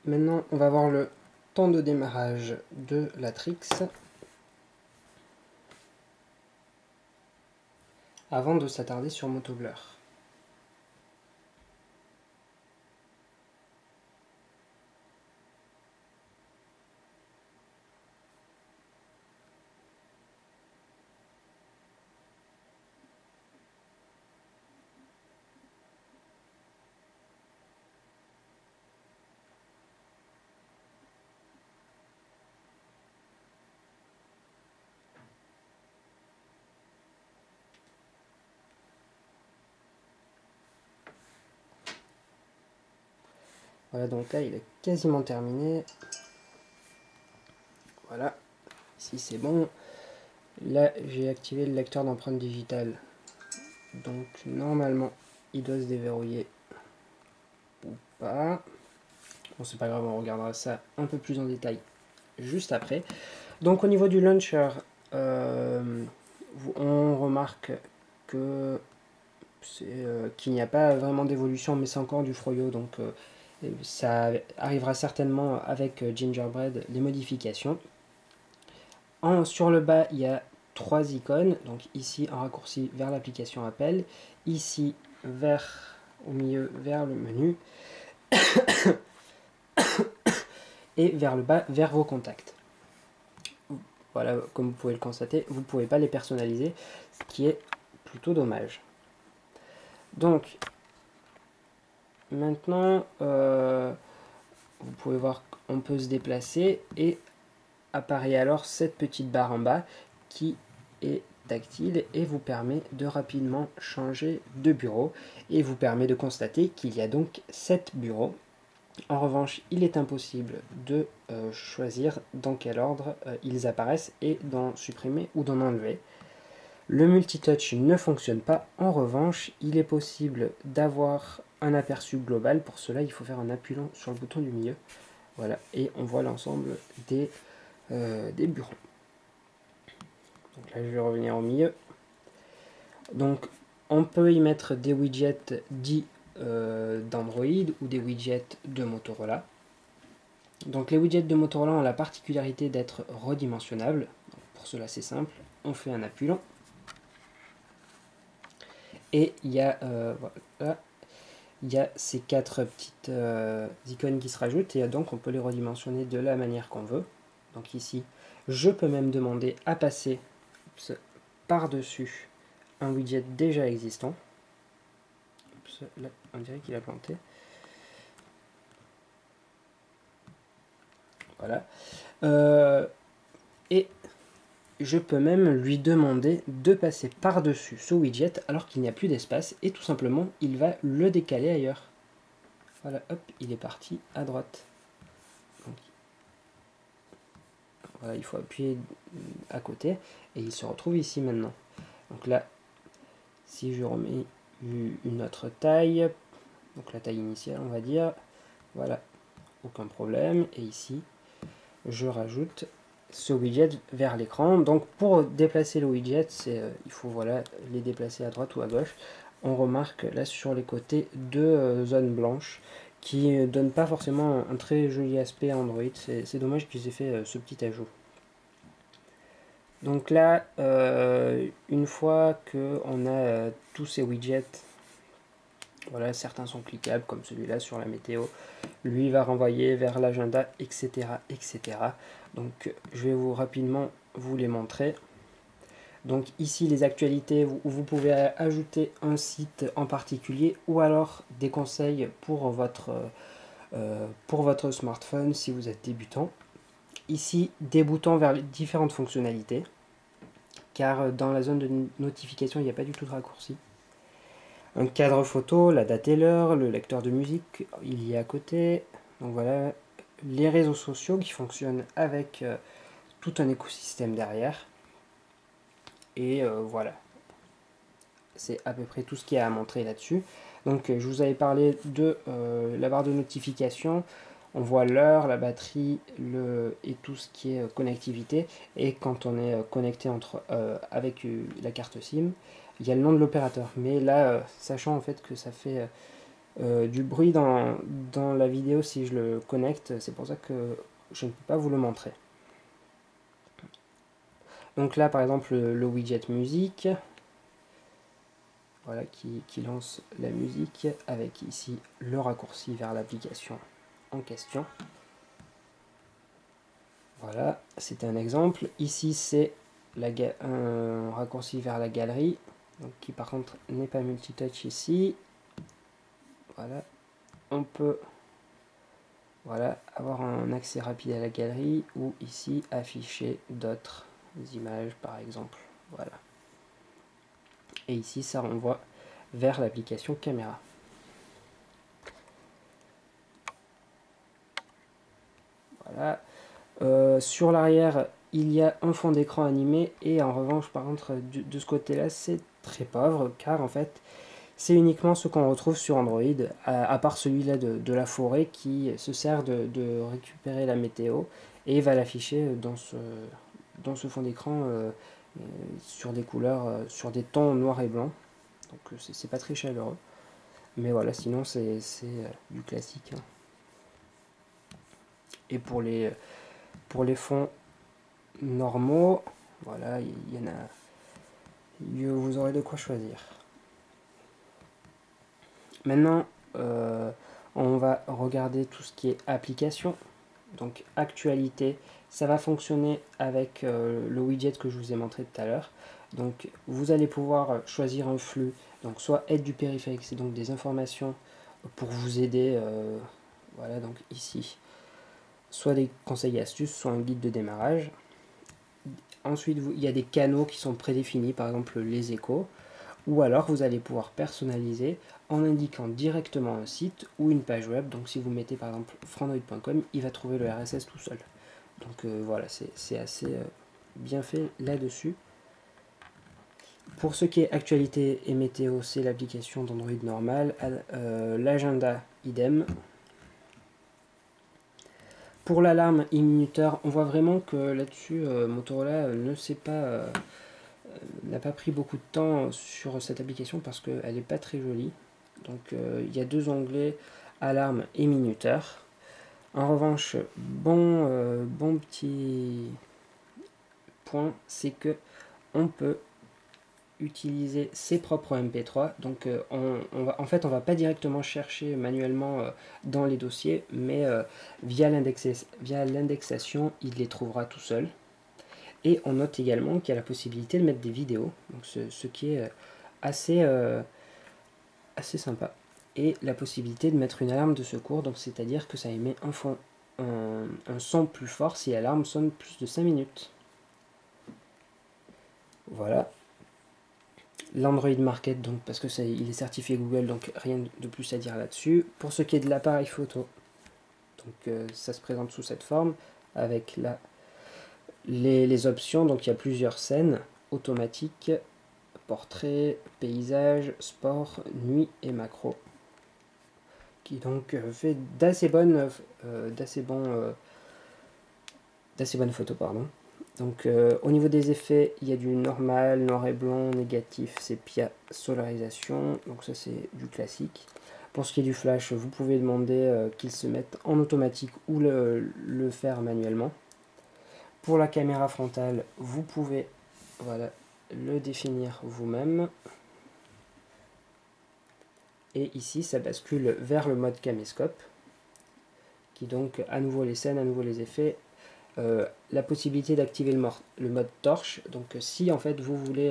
maintenant on va voir le temps de démarrage de Latrix avant de s'attarder sur Motoblur. Voilà, donc là il est quasiment terminé. Voilà, ici c'est bon. Là j'ai activé le lecteur d'empreintes digitales. Donc normalement il doit se déverrouiller ou pas. Bon, c'est pas grave, on regardera ça un peu plus en détail juste après. Donc au niveau du launcher, on remarque que qu'il n'y a pas vraiment d'évolution, mais c'est encore du Froyo, donc ça arrivera certainement avec Gingerbread, les modifications. Sur le bas, il y a 3 icônes, donc ici un raccourci vers l'application Appel, ici au milieu vers le menu, et vers le bas vers vos contacts. Voilà, comme vous pouvez le constater, vous ne pouvez pas les personnaliser, ce qui est plutôt dommage. Donc, maintenant, vous pouvez voir qu'on peut se déplacer et apparaît alors cette petite barre en bas qui est tactile et vous permet de rapidement changer de bureau et vous permet de constater qu'il y a donc 7 bureaux. En revanche, il est impossible de choisir dans quel ordre ils apparaissent et d'en supprimer ou d'en enlever. Le multitouch ne fonctionne pas. En revanche, il est possible d'avoir un aperçu global. Pour cela, il faut faire en appuyant sur le bouton du milieu. Voilà, et on voit l'ensemble des bureaux. Donc là, je vais revenir au milieu. Donc, on peut y mettre des widgets dits d'Android ou des widgets de Motorola. Donc, les widgets de Motorola ont la particularité d'être redimensionnables. Donc, pour cela, c'est simple. On fait un appui long. Et il y a, voilà, il y a ces 4 petites icônes qui se rajoutent. Et donc, on peut les redimensionner de la manière qu'on veut. Donc ici, je peux même demander à passer par-dessus un widget déjà existant. Là, on dirait qu'il a planté. Voilà. Et je peux même lui demander de passer par-dessus ce widget alors qu'il n'y a plus d'espace et tout simplement, il va le décaler ailleurs. Voilà, hop, il est parti à droite. Donc, voilà, il faut appuyer à côté et il se retrouve ici maintenant. Donc là, si je remets une autre taille, donc la taille initiale on va dire, voilà, aucun problème. Et ici, je rajoute ce widget vers l'écran. Donc pour déplacer le widget, il faut voilà, les déplacer à droite ou à gauche. On remarque là sur les côtés 2 zones blanches qui ne donnent pas forcément un très joli aspect à Android. C'est dommage qu'ils aient fait ce petit ajout. Donc là, une fois qu'on a tous ces widgets, voilà, certains sont cliquables comme celui-là sur la météo, lui va renvoyer vers l'agenda, etc., etc. Donc je vais rapidement vous les montrer. Donc ici les actualités où vous pouvez ajouter un site en particulier ou alors des conseils pour votre smartphone si vous êtes débutant. Ici des boutons vers les différentes fonctionnalités, car dans la zone de notification il n'y a pas du tout de raccourci. Un cadre photo, la date et l'heure, le lecteur de musique, il y est à côté. Donc voilà, les réseaux sociaux qui fonctionnent avec tout un écosystème derrière. Et voilà, c'est à peu près tout ce qu'il y a à montrer là-dessus. Donc je vous avais parlé de la barre de notification. On voit l'heure, la batterie et tout ce qui est connectivité. Et quand on est connecté avec la carte SIM, il y a le nom de l'opérateur. Mais là, sachant en fait que ça fait du bruit dans la vidéo si je le connecte, c'est pour ça que je ne peux pas vous le montrer. Donc là par exemple le widget musique, voilà, qui lance la musique avec ici le raccourci vers l'application en question. Voilà, c'est un exemple. Ici c'est un raccourci vers la galerie, donc qui par contre n'est pas multitouch ici. Voilà, on peut avoir un accès rapide à la galerie ou ici afficher d'autres images par exemple. Voilà. Et ici ça renvoie vers l'application caméra. Voilà. Sur l'arrière, il y a un fond d'écran animé et en revanche, par contre, de ce côté-là, c'est très pauvre car en fait, c'est uniquement ce qu'on retrouve sur Android, à part celui-là de la forêt qui se sert de récupérer la météo et va l'afficher dans ce fond d'écran sur des couleurs, sur des tons noir et blanc. Donc c'est pas très chaleureux. Mais voilà, sinon c'est du classique. Hein. Et pour les fonds normaux, voilà, il y en a. Vous aurez de quoi choisir. Maintenant, on va regarder tout ce qui est application. Donc actualité, ça va fonctionner avec le widget que je vous ai montré tout à l'heure. Donc vous allez pouvoir choisir un flux, donc soit aide du périphérique, c'est donc des informations pour vous aider, voilà, donc ici, soit des conseils et astuces, soit un guide de démarrage. Ensuite, il y a des canaux qui sont prédéfinis, par exemple les échos, ou alors vous allez pouvoir personnaliser en indiquant directement un site ou une page web. Donc si vous mettez par exemple frandroid.com, il va trouver le RSS tout seul. Donc voilà, c'est assez bien fait là-dessus. Pour ce qui est actualité et météo, c'est l'application d'Android normale. L'agenda, idem. Pour l'alarme et minuteur, on voit vraiment que là-dessus, Motorola n'a pas pris beaucoup de temps sur cette application parce qu'elle n'est pas très jolie. Donc il y a deux onglets, alarme et minuteur. En revanche, bon petit point, c'est que on peut utiliser ses propres MP3. Donc en fait, on va pas directement chercher manuellement dans les dossiers, mais via l'indexation, il les trouvera tout seul. Et on note également qu'il y a la possibilité de mettre des vidéos, donc ce qui est assez sympa. Et la possibilité de mettre une alarme de secours, donc c'est-à-dire que ça émet un son plus fort si l'alarme sonne plus de 5 minutes. Voilà. L'Android Market, donc parce que il est certifié Google, donc rien de plus à dire là-dessus. Pour ce qui est de l'appareil photo, donc ça se présente sous cette forme avec les options. Donc il y a plusieurs scènes automatiques, portrait, paysage, sport, nuit et macro, qui donc fait d'assez bonnes photos, pardon. Donc au niveau des effets, il y a du normal, noir et blanc, négatif, sépia, solarisation, donc ça c'est du classique. Pour ce qui est du flash, vous pouvez demander qu'il se mette en automatique ou le faire manuellement. Pour la caméra frontale, vous pouvez le définir vous-même. Et ici, ça bascule vers le mode caméscope, qui donc à nouveau les scènes, à nouveau les effets. La possibilité d'activer le mode torche. Donc si en fait vous voulez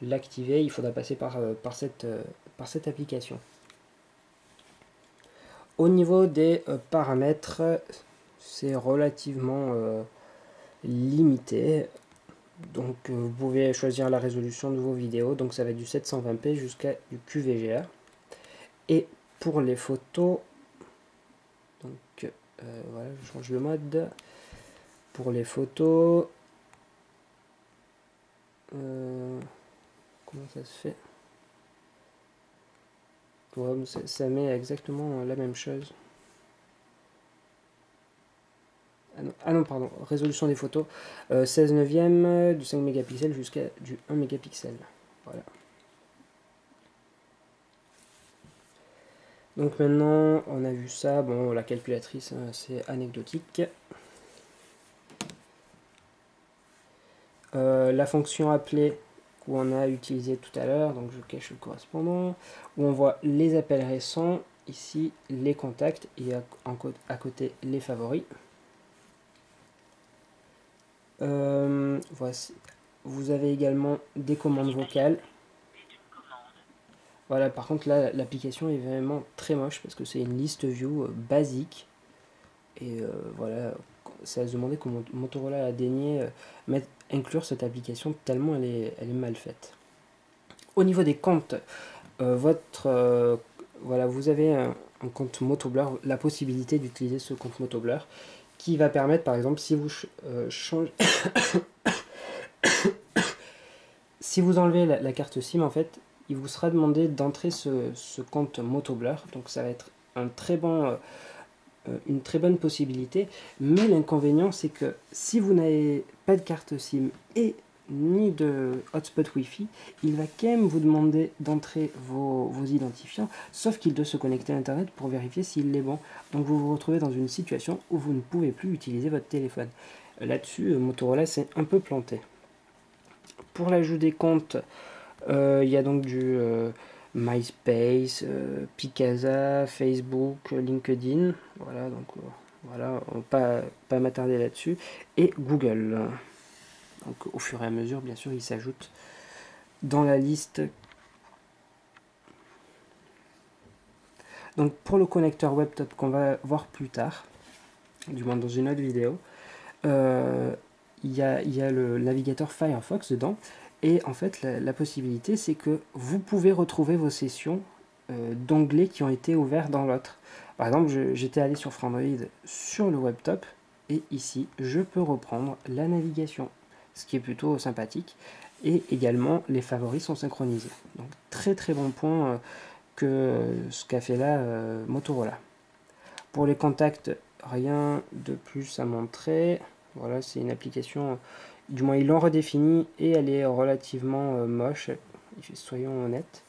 l'activer, il faudra passer par cette application. Au niveau des paramètres, c'est relativement limité. Donc vous pouvez choisir la résolution de vos vidéos. Donc ça va du 720p jusqu'à du QVGA. Et pour les photos, donc voilà, je change le mode. Pour les photos, comment ça se fait? Ouais, ça met exactement la même chose. Ah non, pardon, résolution des photos, 16 neuvième, du 5 mégapixels jusqu'à du 1 mégapixel. Voilà. Donc maintenant, on a vu ça. Bon, la calculatrice, c'est anecdotique. La fonction appelée qu'on a utilisée tout à l'heure, donc je cache le correspondant, où on voit les appels récents, ici les contacts et à côté les favoris. Voici. Vous avez également des commandes vocales. Voilà, par contre là l'application est vraiment très moche parce que c'est une liste view basique. Et voilà, ça a demandé que Motorola a daigné inclure cette application tellement elle est mal faite. Au niveau des comptes, voilà, vous avez un compte Motoblur, la possibilité d'utiliser ce compte Motoblur qui va permettre, par exemple, si vous changez, si vous enlevez la carte SIM, en fait, il vous sera demandé d'entrer ce compte Motoblur. Donc ça va être un très bon, une très bonne possibilité. Mais l'inconvénient, c'est que si vous n'avez pas de carte SIM et ni de hotspot Wi-Fi, il va quand même vous demander d'entrer vos identifiants, sauf qu'il doit se connecter à Internet pour vérifier s'il est bon. Donc vous vous retrouvez dans une situation où vous ne pouvez plus utiliser votre téléphone. Là-dessus, Motorola s'est un peu planté. Pour l'ajout des comptes, il y a donc du MySpace, Picasa, Facebook, LinkedIn. Voilà, donc voilà, on va pas m'attarder là-dessus. Et Google. Donc au fur et à mesure, bien sûr, il s'ajoute dans la liste. Donc pour le connecteur WebTop qu'on va voir plus tard, du moins dans une autre vidéo, il y a le navigateur Firefox dedans. Et en fait, la possibilité, c'est que vous pouvez retrouver vos sessions d'onglets qui ont été ouverts dans l'autre. Par exemple, j'étais allé sur Frandroid sur le WebTop, et ici, je peux reprendre la navigation, ce qui est plutôt sympathique. Et également, les favoris sont synchronisés. Donc, très très bon point que ce qu'a fait là Motorola. Pour les contacts, rien de plus à montrer. Voilà, c'est une application, du moins ils l'ont redéfinie et elle est relativement moche, soyons honnêtes.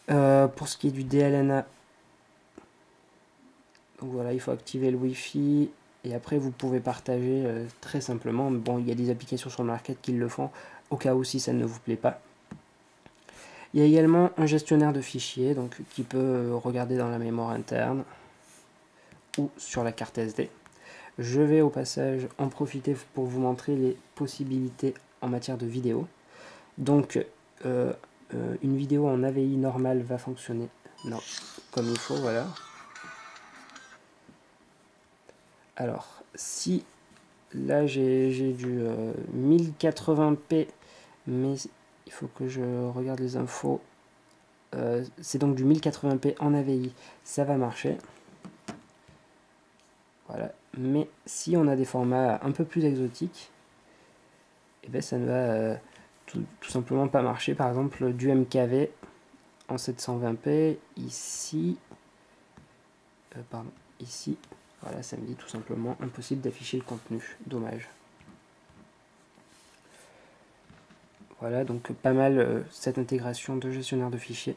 Pour ce qui est du DLNA, donc voilà, il faut activer le Wi-Fi et après vous pouvez partager très simplement. Bon, il y a des applications sur le market qui le font, au cas où si ça ne vous plaît pas. Il y a également un gestionnaire de fichiers donc, qui peut regarder dans la mémoire interne ou sur la carte SD. Je vais au passage en profiter pour vous montrer les possibilités en matière de vidéo. Donc, une vidéo en AVI normale va fonctionner comme il faut, voilà. Alors, si là j'ai du 1080p, mais il faut que je regarde les infos. C'est donc du 1080p en AVI, ça va marcher. Voilà. Mais si on a des formats un peu plus exotiques, et ben ça ne va tout simplement pas marcher. Par exemple, du MKV en 720p, ici, pardon, ici, voilà, ça me dit tout simplement impossible d'afficher le contenu. Dommage. Voilà, donc pas mal cette intégration de gestionnaire de fichiers.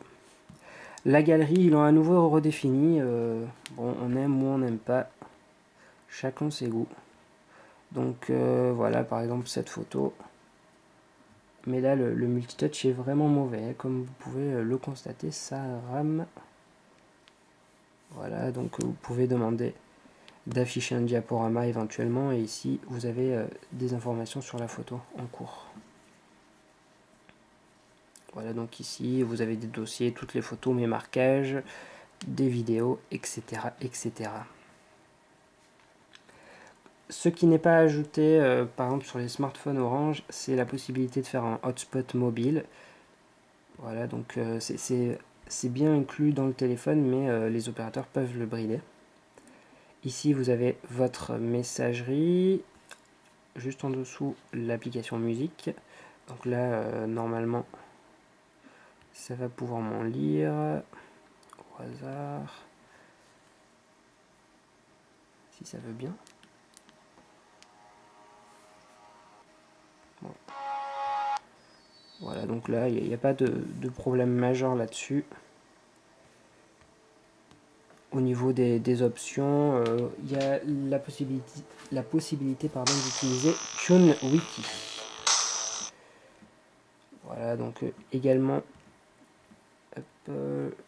La galerie, ils l'ont à nouveau redéfini. Bon, on aime ou on n'aime pas. Chacun ses goûts. Donc voilà, par exemple, cette photo. Mais là, le multitouch est vraiment mauvais. Hein. Comme vous pouvez le constater, ça rame. Voilà, donc vous pouvez demander d'afficher un diaporama éventuellement. Et ici, vous avez des informations sur la photo en cours. Voilà, donc ici, vous avez des dossiers, toutes les photos, mes marquages, des vidéos, etc. etc. Ce qui n'est pas ajouté, par exemple, sur les smartphones Orange, c'est la possibilité de faire un hotspot mobile. Voilà, donc c'est bien inclus dans le téléphone, mais les opérateurs peuvent le brider. Ici, vous avez votre messagerie. Juste en dessous, l'application musique. Donc là, normalement, ça va pouvoir m'en lire au hasard. Si ça veut bien. Bon. Voilà, donc là, il n'y a pas de problème majeur là-dessus. Au niveau des options, il y a la possibilité d'utiliser TuneWiki. Voilà, donc également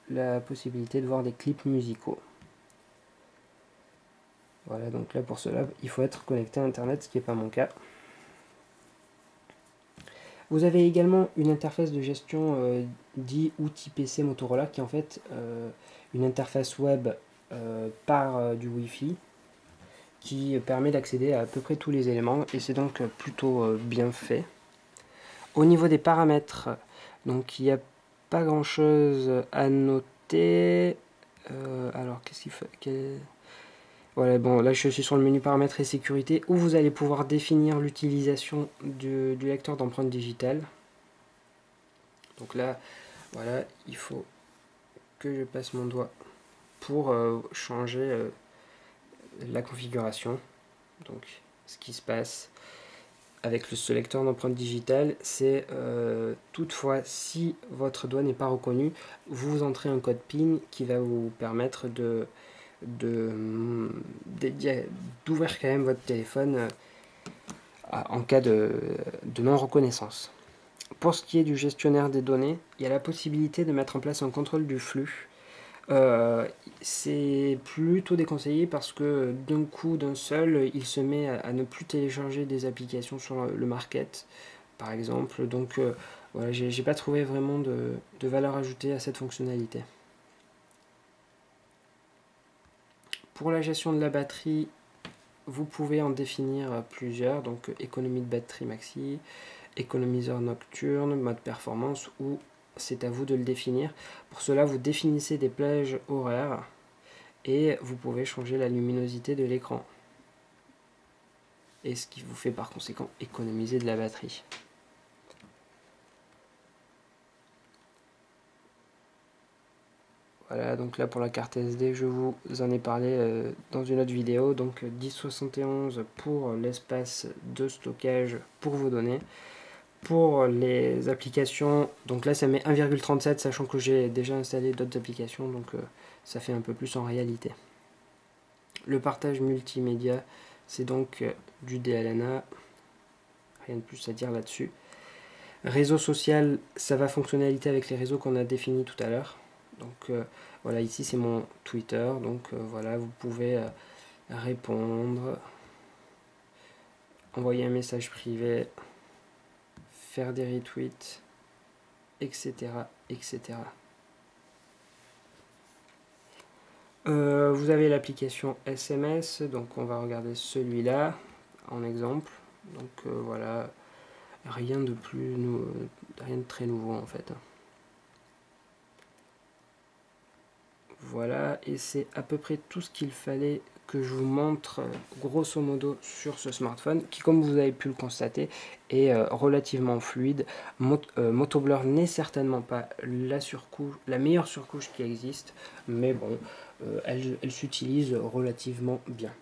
la possibilité de voir des clips musicaux. Voilà, donc là pour cela, il faut être connecté à Internet, ce qui n'est pas mon cas. Vous avez également une interface de gestion dit outil PC Motorola, qui est en fait une interface web par du Wi-Fi, qui permet d'accéder à peu près tous les éléments, et c'est donc plutôt bien fait. Au niveau des paramètres, donc il n'y a pas grand chose à noter. Alors qu'est-ce qu'il fait Voilà, bon, là je suis sur le menu paramètres et sécurité, où vous allez pouvoir définir l'utilisation du lecteur d'empreintes digitales. Donc là, voilà, il faut que je passe mon doigt pour changer la configuration. Donc ce qui se passe avec ce lecteur d'empreintes digitales, c'est toutefois, si votre doigt n'est pas reconnu, vous entrez un code PIN qui va vous permettre d'ouvrir quand même votre téléphone en cas de non-reconnaissance. Pour ce qui est du gestionnaire des données, il y a la possibilité de mettre en place un contrôle du flux. C'est plutôt déconseillé parce que d'un coup, d'un seul, il se met à ne plus télécharger des applications sur le market, par exemple. Donc voilà, j'ai pas trouvé vraiment de valeur ajoutée à cette fonctionnalité. Pour la gestion de la batterie, vous pouvez en définir plusieurs, donc économie de batterie maxi, économiseur nocturne, mode performance, ou c'est à vous de le définir. Pour cela, vous définissez des plages horaires et vous pouvez changer la luminosité de l'écran. Et ce qui vous fait par conséquent économiser de la batterie. Voilà, donc là pour la carte SD, je vous en ai parlé dans une autre vidéo. Donc 1071 pour l'espace de stockage pour vos données. Pour les applications, donc là ça met 1,37, sachant que j'ai déjà installé d'autres applications, donc ça fait un peu plus en réalité. Le partage multimédia, c'est donc du DLNA, rien de plus à dire là-dessus. Réseau social, ça va fonctionnalité avec les réseaux qu'on a définis tout à l'heure. Donc voilà, ici c'est mon Twitter, donc voilà, vous pouvez répondre, envoyer un message privé, faire des retweets, etc. etc. Vous avez l'application SMS, donc on va regarder celui-là en exemple. Donc voilà, rien de très nouveau en fait. Voilà, et c'est à peu près tout ce qu'il fallait que je vous montre grosso modo sur ce smartphone, qui, comme vous avez pu le constater, est relativement fluide. Motoblur n'est certainement pas la meilleure surcouche qui existe, mais bon, elle s'utilise relativement bien.